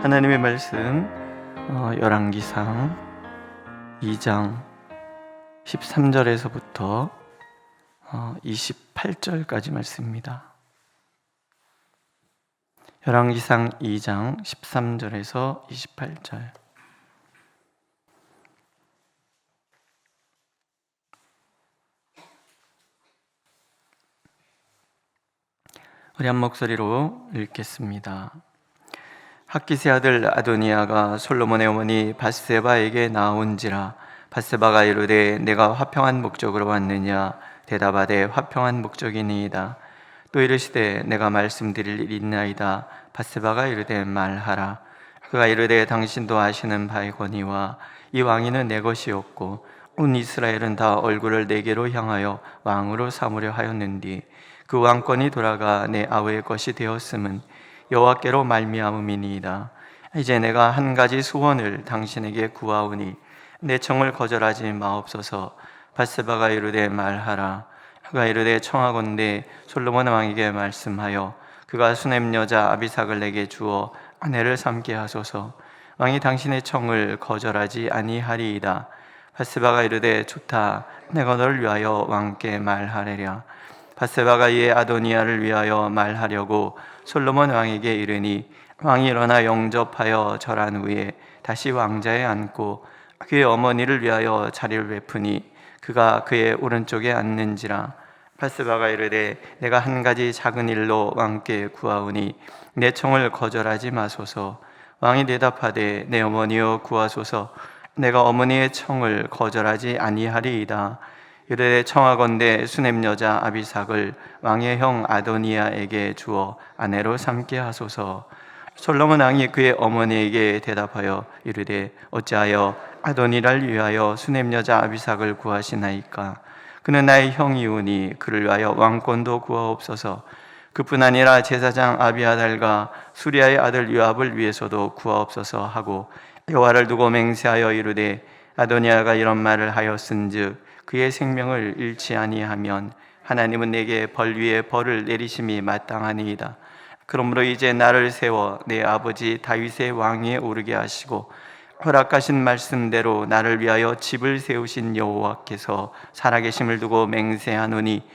하나님의 말씀 열왕기상 2장 13절에서부터 28절까지 말씀입니다. 열왕기상 2장 13절에서 28절. 우리 한 목소리로 읽겠습니다. 학기세 아들 아도니아가 솔로몬의 어머니 밧세바에게 나온지라. 밧세바가 이르되 내가 화평한 목적으로 왔느냐. 대답하되 화평한 목적이니이다. 또 이르시되 내가 말씀드릴 일이 있나이다. 밧세바가 이르되 말하라. 그가 이르되 당신도 아시는 바이거니와 이 왕위는 내 것이었고 온 이스라엘은 다 얼굴을 내게로 향하여 왕으로 삼으려 하였는디 그 왕권이 돌아가 내 아우의 것이 되었음은 여호와께로 말미암음이니이다. 이제 내가 한 가지 소원을 당신에게 구하오니 내 청을 거절하지 마옵소서. 밧세바가 이르되 말하라. 그가 이르되 청하건대 솔로몬 왕에게 말씀하여 그가 수넴 여자 아비삭을 내게 주어 아내를 삼게 하소서. 왕이 당신의 청을 거절하지 아니하리이다. 밧세바가 이르되 좋다. 내가 너를 위하여 왕께 말하리라. 밧세바가 이에 아도니아를 위하여 말하려고 솔로몬 왕에게 이르니 왕이 일어나 영접하여 절한 후에 다시 왕자에 앉고 그의 어머니를 위하여 자리를 베푸니 그가 그의 오른쪽에 앉는지라. 밧세바가 이르되 내가 한 가지 작은 일로 왕께 구하오니 내 청을 거절하지 마소서. 왕이 대답하되 내 어머니여 구하소서. 내가 어머니의 청을 거절하지 아니하리이다. 이르되 청하건대 수넴 여자 아비삭을 왕의 형 아도니아에게 주어 아내로 삼게 하소서. 솔로몬 왕이 그의 어머니에게 대답하여 이르되 어찌하여 아도니를 위하여 수넴 여자 아비삭을 구하시나이까. 그는 나의 형이오니 그를 위하여 왕권도 구하옵소서. 그뿐 아니라 제사장 아비아달과 수리아의 아들 요압을 위해서도 구하옵소서 하고 여호와를 두고 맹세하여 이르되 아도니아가 이런 말을 하였은즉 그의 생명을 잃지 아니하면 하나님은 내게 벌 위에 벌을 내리심이 마땅하니이다. 그러므로 이제 나를 세워 내 아버지 다윗의 왕위에 오르게 하시고 허락하신 말씀대로 나를 위하여 집을 세우신 여호와께서 살아계심을 두고 맹세하노니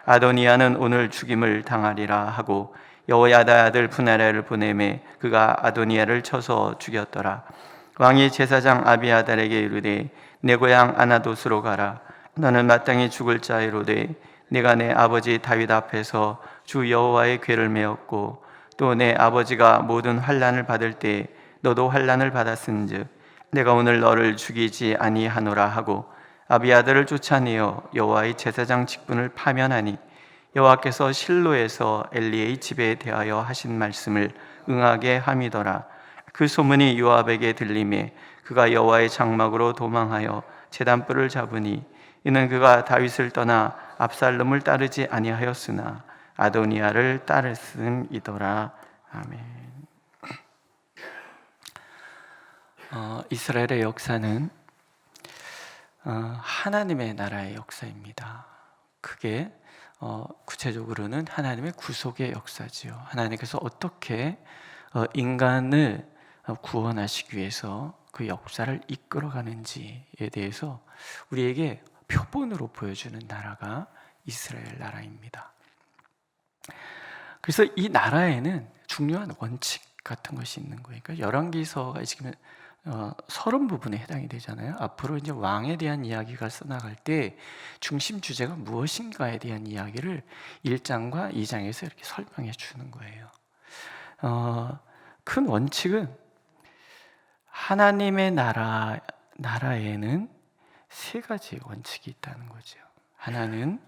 아도니아는 오늘 죽임을 당하리라 하고 여호야다 아들 분하랴를 보내매 그가 아도니아를 쳐서 죽였더라. 왕이 제사장 아비아달에게 이르되 내 고향 아나돗으로 가라. 너는 마땅히 죽을 자이로되 네가 내 아버지 다윗 앞에서 주 여호와의 궤를 메었고 또 내 아버지가 모든 환난을 받을 때 너도 환난을 받았은즉 내가 오늘 너를 죽이지 아니하노라 하고 아비아들을 쫓아내어 여호와의 제사장 직분을 파면하니 여호와께서 실로에서 엘리의 집에 대하여 하신 말씀을 응하게 함이더라. 그 소문이 요압에게 들림에 그가 여호와의 장막으로 도망하여 제단불을 잡으니 이는 그가 다윗을 떠나 압살롬을 따르지 아니하였으나 아도니아를 따르음이더라. 아멘. 이스라엘의 역사는 하나님의 나라의 역사입니다. 그게 구체적으로는 하나님의 구속의 역사지요. 하나님께서 어떻게 인간을 구원하시기 위해서 그 역사를 이끌어가는지에 대해서 우리에게 표본으로 보여주는 나라가 이스라엘 나라입니다. 그래서 이 나라에는 중요한 원칙 같은 것이 있는 거예요. 그러니까 열왕기서가 지금 30 부분에 해당이 되잖아요. 앞으로 이제 왕에 대한 이야기가 써나갈 때 중심 주제가 무엇인가에 대한 이야기를 1장과 2장에서 이렇게 설명해 주는 거예요. 큰 원칙은 하나님의 나라에는 3가지 원칙이 있다는 거죠. 하나는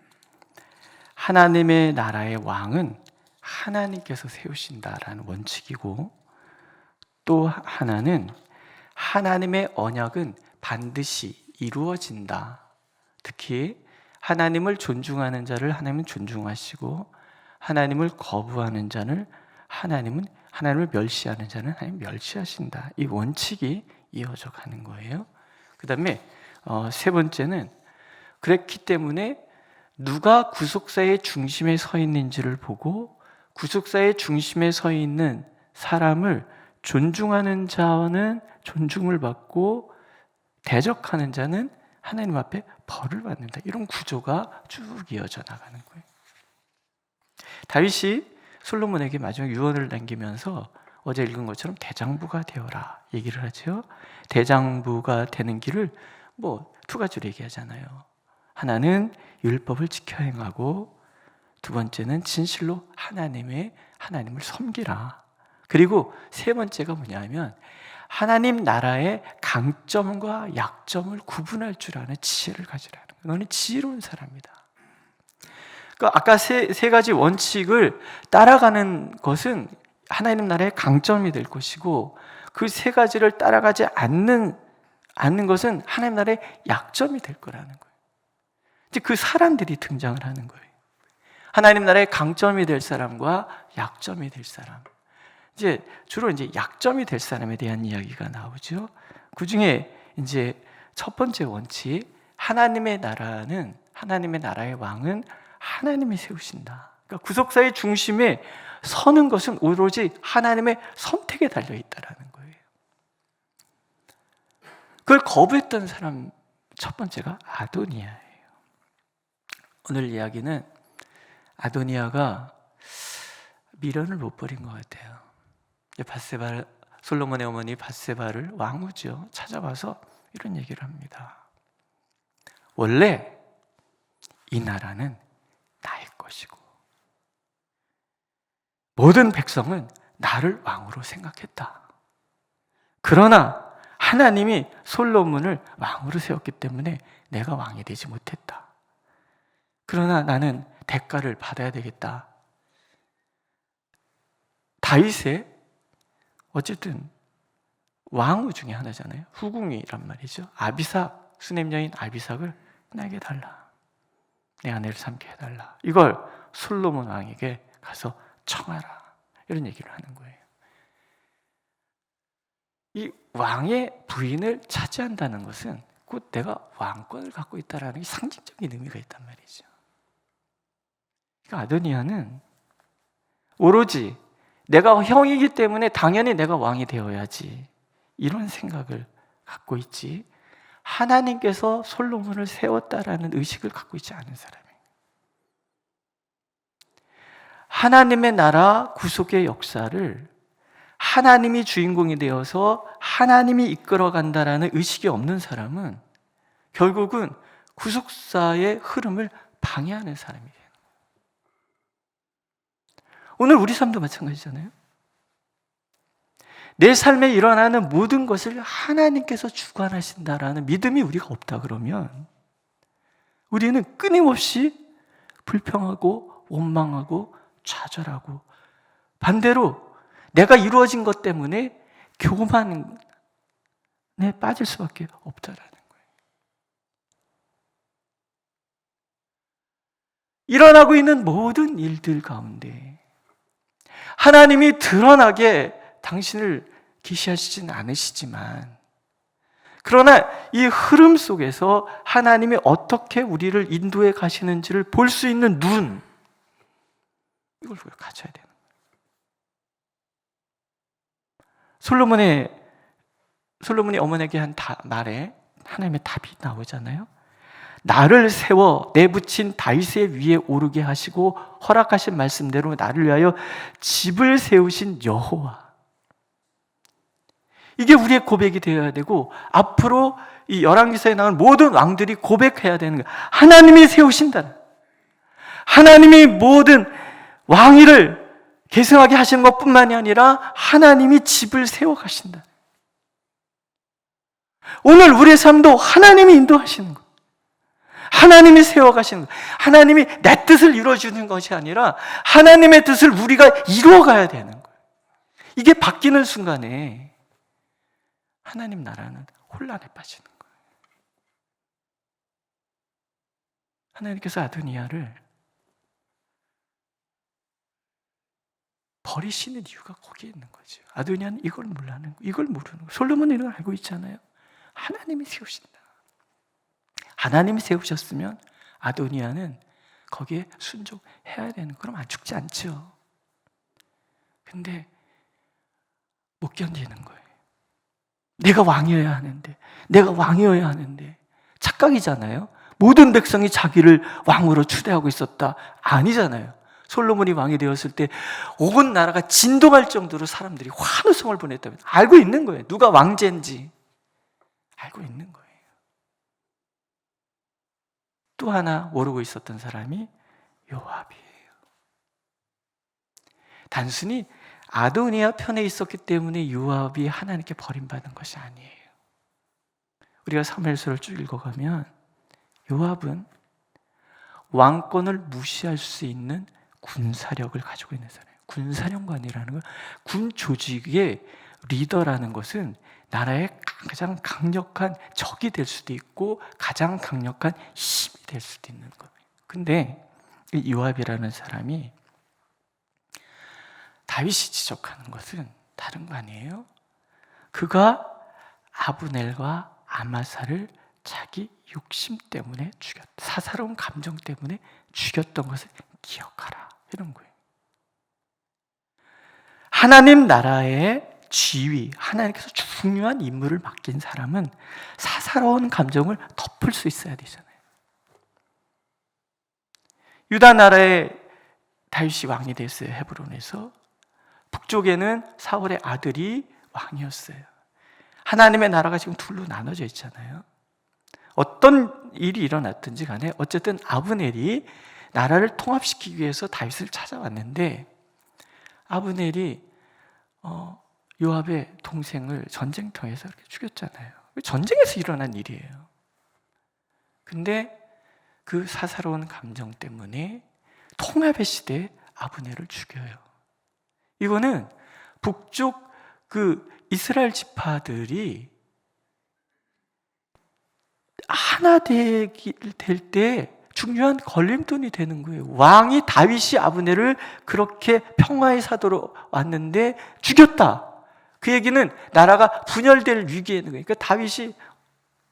하나님의 나라의 왕은 하나님께서 세우신다라는 원칙이고, 또 하나는 하나님의 언약은 반드시 이루어진다. 특히 하나님을 존중하는 자를 하나님은 존중하시고 하나님을 거부하는 자를 하나님을 멸시하는 자는 하나님 멸시하신다. 이 원칙이 이어져 가는 거예요. 그 다음에 3번째는 그랬기 때문에 누가 구속사의 중심에 서 있는지를 보고 구속사의 중심에 서 있는 사람을 존중하는 자는 존중을 받고 대적하는 자는 하나님 앞에 벌을 받는다. 이런 구조가 쭉 이어져 나가는 거예요. 다윗이 솔로몬에게 마지막 유언을 남기면서 어제 읽은 것처럼 대장부가 되어라 얘기를 하죠. 대장부가 되는 길을 두 가지로 얘기하잖아요. 하나는 율법을 지켜 행하고, 두 번째는 진실로 하나님을 섬기라. 그리고 세 번째가 뭐냐면 하나님 나라의 강점과 약점을 구분할 줄 아는 지혜를 가지라는 거예요. 너는 지혜로운 사람이다. 그러니까 아까 세 가지 원칙을 따라가는 것은 하나님 나라의 강점이 될 것이고, 그 세 가지를 따라가지 않는 것은 하나님 나라의 약점이 될 거라는 거예요. 이제 그 사람들이 등장을 하는 거예요. 하나님 나라의 강점이 될 사람과 약점이 될 사람. 이제 주로 약점이 될 사람에 대한 이야기가 나오죠. 그 중에 이제 첫 번째 원칙, 하나님의 나라의 왕은 하나님이 세우신다. 그러니까 구속사의 중심에 서는 것은 오로지 하나님의 선택에 달려 있다라는 거예요. 그걸 거부했던 사람 첫 번째가 아도니아예요. 오늘 이야기는 아도니아가 미련을 못 버린 것 같아요. 솔로몬의 어머니 밧세바를 왕후죠. 찾아와서 이런 얘기를 합니다. 원래 이 나라는 나의 것이고 모든 백성은 나를 왕으로 생각했다. 그러나 하나님이 솔로몬을 왕으로 세웠기 때문에 내가 왕이 되지 못했다. 그러나 나는 대가를 받아야 되겠다. 다윗의 어쨌든 왕후 중에 하나잖아요. 후궁이란 말이죠. 아비삭, 수냄 여인 아비삭을 나에게 달라. 내 아내를 삼게 해달라. 이걸 솔로몬 왕에게 가서 청하라. 이런 얘기를 하는 거예요. 이 왕의 부인을 차지한다는 것은 곧 내가 왕권을 갖고 있다는 상징적인 의미가 있단 말이죠. 그러니까 아도니아는 오로지 내가 형이기 때문에 당연히 내가 왕이 되어야지, 이런 생각을 갖고 있지, 하나님께서 솔로몬을 세웠다라는 의식을 갖고 있지 않은 사람이에요. 하나님의 나라 구속의 역사를 하나님이 주인공이 되어서 하나님이 이끌어간다라는 의식이 없는 사람은 결국은 구속사의 흐름을 방해하는 사람이에요. 오늘 우리 삶도 마찬가지잖아요. 내 삶에 일어나는 모든 것을 하나님께서 주관하신다라는 믿음이 우리가 없다 그러면 우리는 끊임없이 불평하고 원망하고 좌절하고, 반대로 내가 이루어진 것 때문에 교만에 빠질 수밖에 없다라는 거예요. 일어나고 있는 모든 일들 가운데 하나님이 드러나게 당신을 계시하시진 않으시지만, 그러나 이 흐름 속에서 하나님이 어떻게 우리를 인도해 가시는지를 볼 수 있는 눈, 이걸 우리가 가져야 되는 거예요. 솔로몬이 어머니에게 한 말에 하나님의 답이 나오잖아요. 나를 세워 내붙인 다윗의 위에 오르게 하시고 허락하신 말씀대로 나를 위하여 집을 세우신 여호와. 이게 우리의 고백이 되어야 되고, 앞으로 이 열왕기서에 나온 모든 왕들이 고백해야 되는 거예요. 하나님이 세우신다. 하나님이 모든 왕위를 계승하게 하시는 것뿐만이 아니라 하나님이 집을 세워가신다. 오늘 우리의 삶도 하나님이 인도하시는 것, 하나님이 세워가시는 것, 하나님이 내 뜻을 이루어주는 것이 아니라 하나님의 뜻을 우리가 이루어가야 되는 거예요. 이게 바뀌는 순간에 하나님 나라는 혼란에 빠지는 거예요. 하나님께서 아도니아를 버리시는 이유가 거기에 있는 거죠. 아도니아는 이걸 모르는 거예요. 솔로몬은 이걸 알고 있잖아요. 하나님이 세우신다. 하나님이 세우셨으면 아도니아는 거기에 순종해야 되는, 그럼 안 죽지 않죠. 근데 못 견디는 거예요. 내가 왕이어야 하는데, 내가 왕이어야 하는데. 착각이잖아요. 모든 백성이 자기를 왕으로 추대하고 있었다. 아니잖아요. 솔로몬이 왕이 되었을 때 온 나라가 진동할 정도로 사람들이 환호성을 보냈다면 알고 있는 거예요. 누가 왕제인지 알고 있는 거예요. 또 하나 모르고 있었던 사람이 요압이에요. 단순히 아도니아 편에 있었기 때문에 요압이 하나님께 버림받은 것이 아니에요. 우리가 사무엘서를 쭉 읽어가면 요압은 왕권을 무시할 수 있는 군사력을 가지고 있는 사람이에요. 군사령관이라는 건, 군 조직의 리더라는 것은 나라의 가장 강력한 적이 될 수도 있고 가장 강력한 힘이 될 수도 있는 거예요. 근데 이 요압이라는 사람이 다윗이 지적하는 것은 다른 거 아니에요? 그가 아브넬과 아마사를 자기 욕심 때문에 죽였다. 사사로운 감정 때문에 죽였던 것을 기억하라. 이런 거예요. 하나님 나라의 지위, 하나님께서 중요한 임무를 맡긴 사람은 사사로운 감정을 덮을 수 있어야 되잖아요. 유다 나라의 다윗이 왕이 됐어요. 헤브론에서. 북쪽에는 사울의 아들이 왕이었어요. 하나님의 나라가 지금 둘로 나눠져 있잖아요. 어떤 일이 일어났든지 간에 어쨌든 아브넬이 나라를 통합시키기 위해서 다윗을 찾아왔는데, 아브넬이 요압의 동생을 전쟁터에서 이렇게 죽였잖아요. 전쟁에서 일어난 일이에요. 근데 그 사사로운 감정 때문에 통합의 시대에 아브넬을 죽여요. 이거는 북쪽 그 이스라엘 지파들이 하나 될 때 중요한 걸림돌이 되는 거예요. 왕이 다윗이 아브넬을 그렇게 평화의 사도로 왔는데 죽였다. 그 얘기는 나라가 분열될 위기에 있는 거예요. 그러니까 다윗이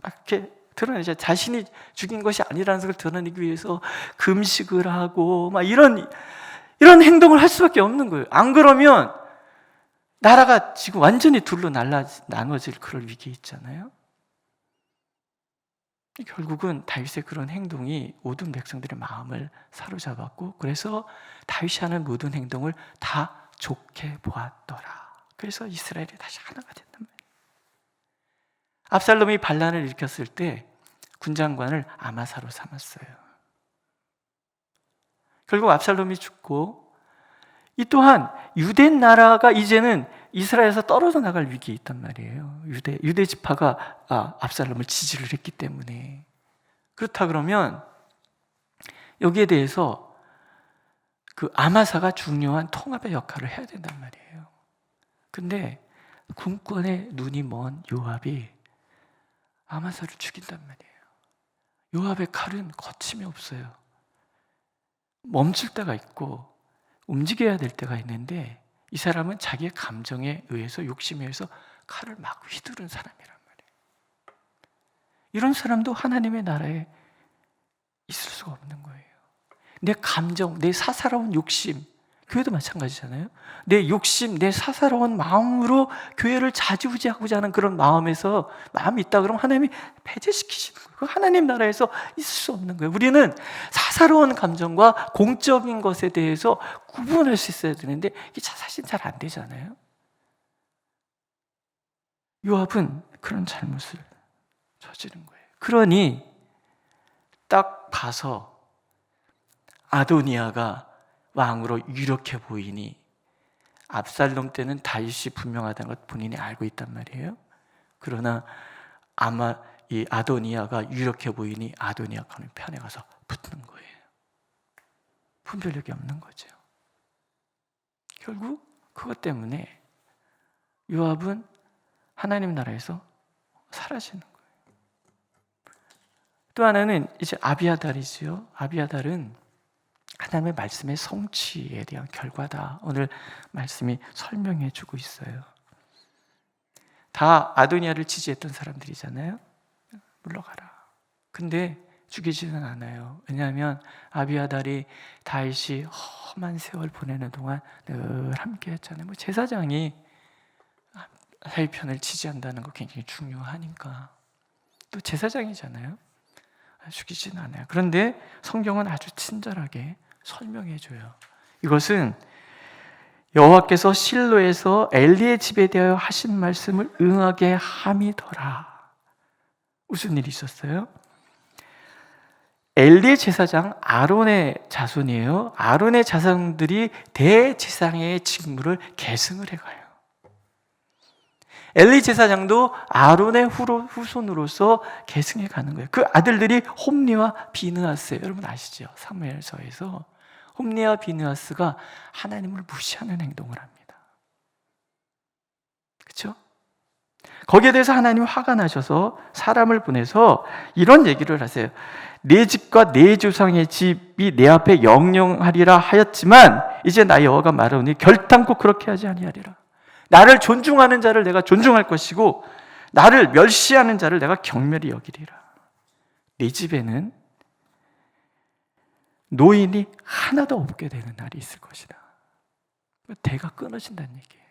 이렇게 드러내죠. 자신이 죽인 것이 아니라는 것을 드러내기 위해서 금식을 하고 막 이런 행동을 할 수밖에 없는 거예요. 안 그러면 나라가 지금 완전히 둘로 나눠질 그럴 위기에 있잖아요. 결국은 다윗의 그런 행동이 모든 백성들의 마음을 사로잡았고, 그래서 다윗이 하는 모든 행동을 다 좋게 보았더라. 그래서 이스라엘이 다시 하나가 됐단 말이에요. 압살롬이 반란을 일으켰을 때 군장관을 아마사로 삼았어요. 결국 압살롬이 죽고, 이 또한 유대 나라가 이제는 이스라엘에서 떨어져 나갈 위기에 있단 말이에요. 유대 지파가 압살롬을 지지를 했기 때문에. 그렇다 그러면 여기에 대해서 그 아마사가 중요한 통합의 역할을 해야 된단 말이에요. 근데 군권에 눈이 먼 요압이 아마사를 죽인단 말이에요. 요압의 칼은 거침이 없어요. 멈출 때가 있고 움직여야 될 때가 있는데, 이 사람은 자기의 감정에 의해서, 욕심에 의해서 칼을 막 휘두른 사람이란 말이에요. 이런 사람도 하나님의 나라에 있을 수가 없는 거예요. 내 감정, 내 사사로운 욕심, 교회도 마찬가지잖아요. 내 욕심, 내 사사로운 마음으로 교회를 좌지우지하고자 하는 그런 마음이 있다 그러면 하나님이 배제시키시는 거예요. 하나님 나라에서 있을 수 없는 거예요. 우리는 사사로운 감정과 공적인 것에 대해서 구분할 수 있어야 되는데 이게 사실 잘 안 되잖아요. 요압은 그런 잘못을 저지른 거예요. 그러니 딱 봐서 아도니아가 왕으로 유력해 보이니, 압살롬 때는 다윗이 분명하다는 것 본인이 알고 있단 말이에요. 그러나 아마 이 아도니아가 유력해 보이니 아도니아 편에 가서 붙는 거예요. 분별력이 없는 거죠. 결국 그것 때문에 요압은 하나님 나라에서 사라지는 거예요. 또 하나는 이제 아비아달이지요. 아비아달은 하나님의 말씀의 성취에 대한 결과다. 오늘 말씀이 설명해 주고 있어요. 다 아도니아를 지지했던 사람들이잖아요. 물러가라. 근데 죽이지는 않아요. 왜냐하면 아비아달이 다윗이 험한 세월 보내는 동안 늘 함께 했잖아요. 제사장이 사위 편을 지지한다는 거 굉장히 중요하니까. 또 제사장이잖아요. 죽이지는 않아요. 그런데 성경은 아주 친절하게 설명해 줘요. 이것은 여호와께서 실로에서 엘리의 집에 대하여 하신 말씀을 응하게 함이더라. 무슨 일이 있었어요? 엘리의 제사장 아론의 자손이에요. 아론의 자손들이 대제사장의 직무를 계승을 해가요. 엘리 제사장도 아론의 후손으로서 계승해 가는 거예요. 그 아들들이 홈리와 비느하스예요. 여러분 아시죠? 사무엘서에서 홈리와 비느하스가 하나님을 무시하는 행동을 합니다. 그렇죠? 거기에 대해서 하나님이 화가 나셔서 사람을 보내서 이런 얘기를 하세요. 내 집과 내 조상의 집이 내 앞에 영영하리라 하였지만 이제 나 여호와가 말하오니 결단코 그렇게 하지 아니하리라. 나를 존중하는 자를 내가 존중할 것이고 나를 멸시하는 자를 내가 경멸히 여기리라. 내 집에는 노인이 하나도 없게 되는 날이 있을 것이다. 대가 끊어진다는 얘기예요.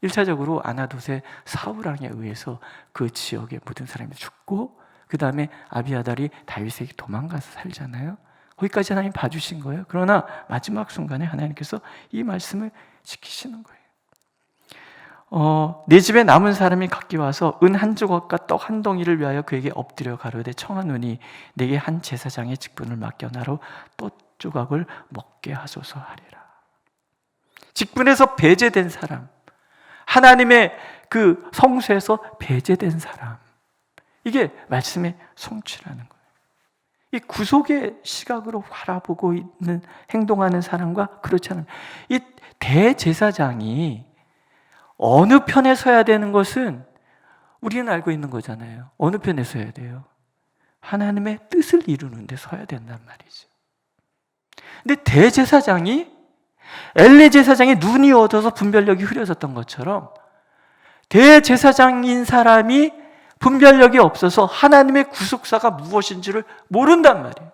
1차적으로 아나돗의 사울왕에 의해서 그 지역의 모든 사람이 죽고 그 다음에 아비아달이 다윗에게 도망가서 살잖아요. 거기까지 하나님 봐주신 거예요. 그러나 마지막 순간에 하나님께서 이 말씀을 지키시는 거예요. 내 집에 남은 사람이 각기 와서 은 한 조각과 떡 한 덩이를 위하여 그에게 엎드려 가로되 청하노니 내게 한 제사장의 직분을 맡겨 나로 떡 조각을 먹게 하소서 하리라. 직분에서 배제된 사람, 하나님의 그 성소에서 배제된 사람, 이게 말씀의 성취라는 거예요. 이 구속의 시각으로 바라보고 있는 행동하는 사람과 그렇지 않은 이 대제사장이 어느 편에 서야 되는 것은 우리는 알고 있는 거잖아요. 어느 편에 서야 돼요? 하나님의 뜻을 이루는 데 서야 된단 말이죠. 근데 대제사장이 엘리 제사장의 눈이 어두워서 분별력이 흐려졌던 것처럼 대제사장인 사람이 분별력이 없어서 하나님의 구속사가 무엇인지를 모른단 말이에요.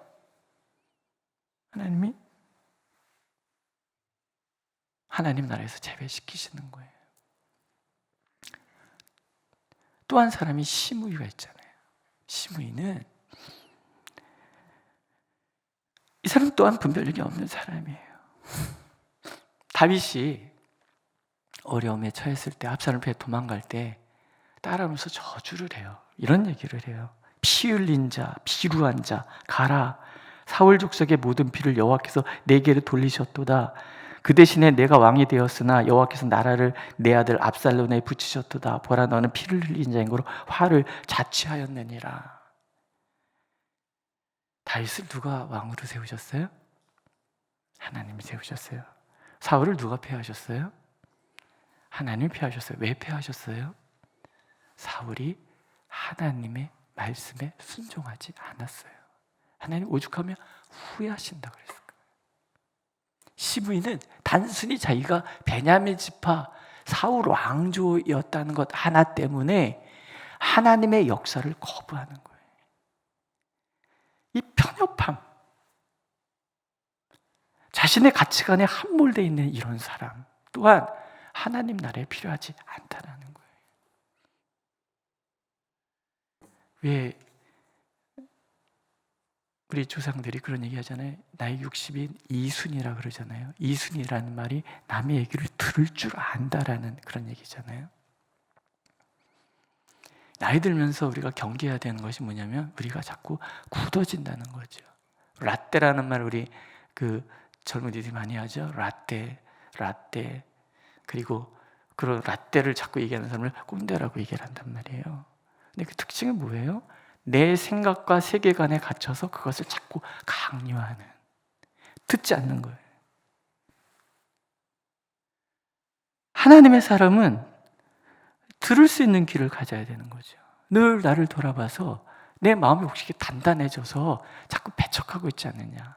하나님 나라에서 제외시키시는 거예요. 또 한 사람이 시므이가 있잖아요. 시므이는 이 사람 또한 분별력이 없는 사람이에요. 다윗이 어려움에 처했을 때 압살롬 앞에 도망갈 때 따라오면서 저주를 해요. 이런 얘기를 해요. 피 흘린 자, 비루한 자, 가라. 사울 족속의 모든 피를 여호와께서 내게로 돌리셨도다. 그 대신에 내가 왕이 되었으나 여호와께서 나라를 내 아들 압살롬에 붙이셨도다. 보라, 너는 피를 흘린 자인고로 화를 자취하였느니라. 다윗을 누가 왕으로 세우셨어요? 하나님이 세우셨어요. 사울을 누가 폐하셨어요? 하나님이 폐하셨어요. 왜 폐하셨어요? 사울이 하나님의 말씀에 순종하지 않았어요. 하나님 오죽하면 후회하신다 그랬을 거예요. 시므이는 단순히 자기가 베냐민 지파 사울 왕조였다는 것 하나 때문에 하나님의 역사를 거부하는 거예요. 이 편협함, 자신의 가치관에 함몰되어 있는 이런 사람 또한 하나님 나라에 필요하지 않다는 거예요. 왜 우리 조상들이 그런 얘기 하잖아요. 나이 60인 이순이라 그러잖아요. 이순이라는 말이 남의 얘기를 들을 줄 안다라는 그런 얘기잖아요. 나이 들면서 우리가 경계해야 되는 것이 뭐냐면 우리가 자꾸 굳어진다는 거죠. 라떼라는 말 우리 그 젊은이들이 많이 하죠. 라떼. 그리고 그런 라떼를 자꾸 얘기하는 사람을 꼰대라고 얘기를 한단 말이에요. 근데 그 특징은 뭐예요? 내 생각과 세계관에 갇혀서 그것을 자꾸 강요하는, 듣지 않는 거예요. 하나님의 사람은 들을 수 있는 귀를 가져야 되는 거죠. 늘 나를 돌아봐서 내 마음이 혹시 단단해져서 자꾸 배척하고 있지 않느냐.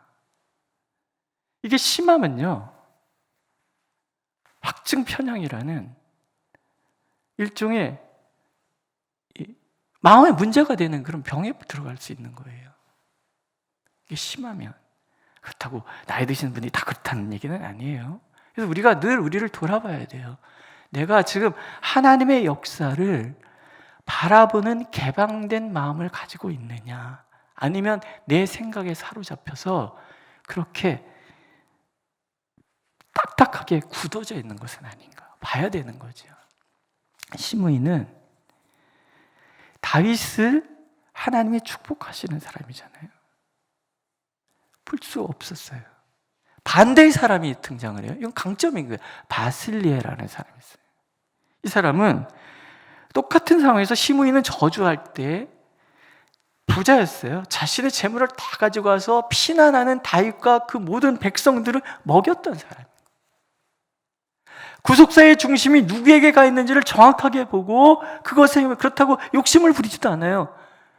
이게 심하면요, 확증 편향이라는 일종의 마음에 문제가 되는 그런 병에 들어갈 수 있는 거예요. 이게 심하면. 그렇다고 나이 드신 분이 다 그렇다는 얘기는 아니에요. 그래서 우리가 늘 우리를 돌아봐야 돼요. 내가 지금 하나님의 역사를 바라보는 개방된 마음을 가지고 있느냐, 아니면 내 생각에 사로잡혀서 그렇게 딱딱하게 굳어져 있는 것은 아닌가 봐야 되는 거죠. 시므이는 다윗을 하나님이 축복하시는 사람이잖아요. 풀 수 없었어요. 반대의 사람이 등장을 해요. 이건 강점인 거예요. 바슬리에라는 사람이 있어요. 이 사람은 똑같은 상황에서 시므이는 저주할 때 부자였어요. 자신의 재물을 다 가지고 와서 피난하는 다윗과 그 모든 백성들을 먹였던 사람. 구속사의 중심이 누구에게 가 있는지를 정확하게 보고 그것에 그렇다고 욕심을 부리지도 않아요.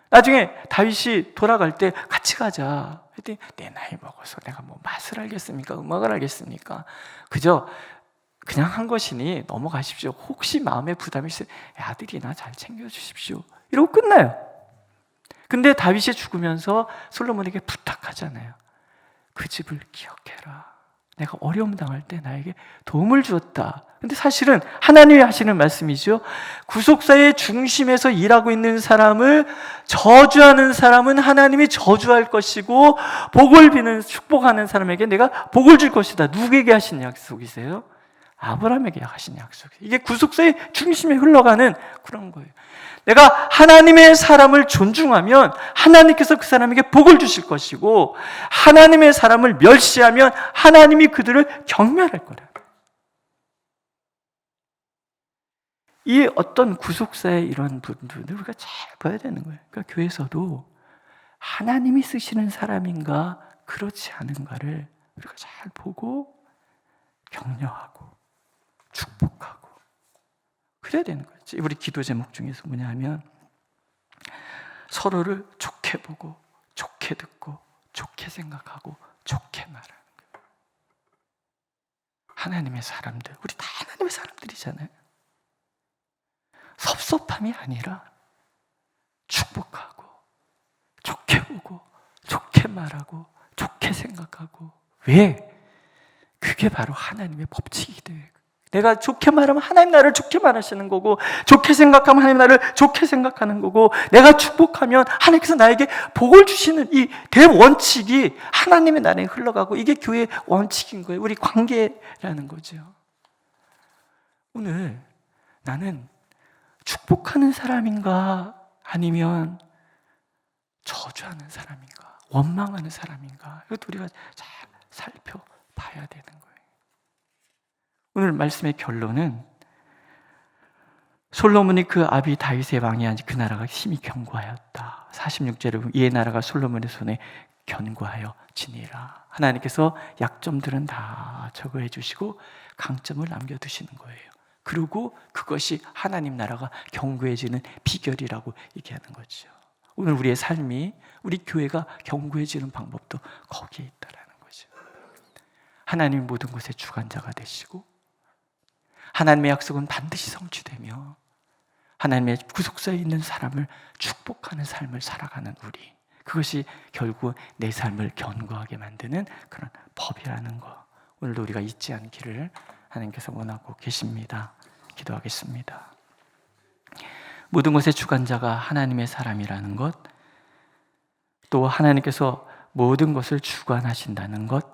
나중에 다윗이 돌아갈 때 같이 가자 했더니 내 나이 먹어서 내가 뭐 맛을 알겠습니까? 음악을 알겠습니까? 그냥 한 것이니 넘어가십시오. 혹시 마음에 부담이 있으면 아들이나 잘 챙겨주십시오. 이러고 끝나요. 근데 다윗이 죽으면서 솔로몬에게 부탁하잖아요. 그 집을 기억해라. 내가 어려움 당할 때 나에게 도움을 주었다. 근데 사실은 하나님이 하시는 말씀이죠. 구속사의 중심에서 일하고 있는 사람을 저주하는 사람은 하나님이 저주할 것이고, 복을 비는 축복하는 사람에게 내가 복을 줄 것이다. 누구에게 하신 약속이세요? 아브라함에게 하신 약속이에요. 이게 구속사의 중심에 흘러가는 그런 거예요. 내가 하나님의 사람을 존중하면 하나님께서 그 사람에게 복을 주실 것이고, 하나님의 사람을 멸시하면 하나님이 그들을 경멸할 거라. 이 어떤 구속사의 이런 분들을 우리가 잘 봐야 되는 거예요. 그러니까 교회에서도 하나님이 쓰시는 사람인가 그렇지 않은가를 우리가 잘 보고 격려하고 축복하고 그래야 되는 거지. 우리 기도 제목 중에서 뭐냐 하면 서로를 좋게 보고 좋게 듣고 좋게 생각하고 좋게 말하는 거예요. 하나님의 사람들, 우리 다 하나님의 사람들이잖아요. 섭섭함이 아니라 축복하고 좋게 보고 좋게 말하고 좋게 생각하고. 왜? 그게 바로 하나님의 법칙이 돼요. 내가 좋게 말하면 하나님 나를 좋게 말하시는 거고, 좋게 생각하면 하나님 나를 좋게 생각하는 거고, 내가 축복하면 하나님께서 나에게 복을 주시는 이 대원칙이 하나님의 나라에 흘러가고, 이게 교회의 원칙인 거예요. 우리 관계라는 거죠. 오늘 나는 축복하는 사람인가 아니면 저주하는 사람인가, 원망하는 사람인가, 이것도 우리가 잘 살펴봐야 되는 거예요. 오늘 말씀의 결론은 솔로몬이 그 아비 다윗의 왕이 그 나라가 힘이 견고하였다. 46절에 이에 나라가 솔로몬의 손에 견고하여 지니라. 하나님께서 약점들은 다 적어해 주시고 강점을 남겨두시는 거예요. 그리고 그것이 하나님 나라가 견고해지는 비결이라고 얘기하는 거죠. 오늘 우리의 삶이, 우리 교회가 견고해지는 방법도 거기에 있다라는 거죠. 하나님이 모든 것의 주관자가 되시고, 하나님의 약속은 반드시 성취되며, 하나님의 구속사에 있는 사람을 축복하는 삶을 살아가는 우리, 그것이 결국 내 삶을 견고하게 만드는 그런 법이라는 거, 오늘도 우리가 잊지 않기를 하나님께서 원하고 계십니다. 기도하겠습니다. 모든 것의 주관자가 하나님의 사람이라는 것, 또 하나님께서 모든 것을 주관하신다는 것,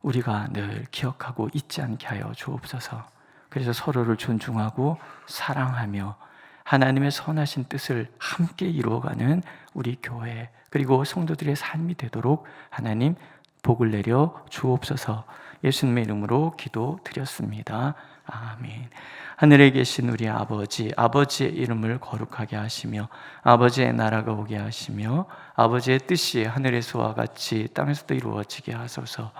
우리가 늘 기억하고 잊지 않게 하여 주옵소서. 그래서 서로를 존중하고 사랑하며 하나님의 선하신 뜻을 함께 이루어가는 우리 교회, 그리고 성도들의 삶이 되도록 하나님 복을 내려 주옵소서. 예수님의 이름으로 기도드렸습니다. 아멘. 하늘에 계신 우리 아버지, 아버지의 이름을 거룩하게 하시며 아버지의 나라가 오게 하시며 아버지의 뜻이 하늘에서와 같이 땅에서도 이루어지게 하소서.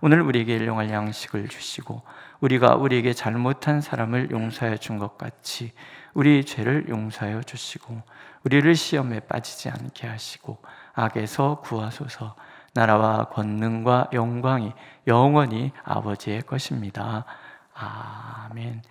오늘 우리에게 일용할 양식을 주시고 우리가 우리에게 잘못한 사람을 용서해 준 것 같이 우리 죄를 용서하여 주시고 우리를 시험에 빠지지 않게 하시고 악에서 구하소서. 나라와 권능과 영광이 영원히 아버지의 것입니다. 아멘.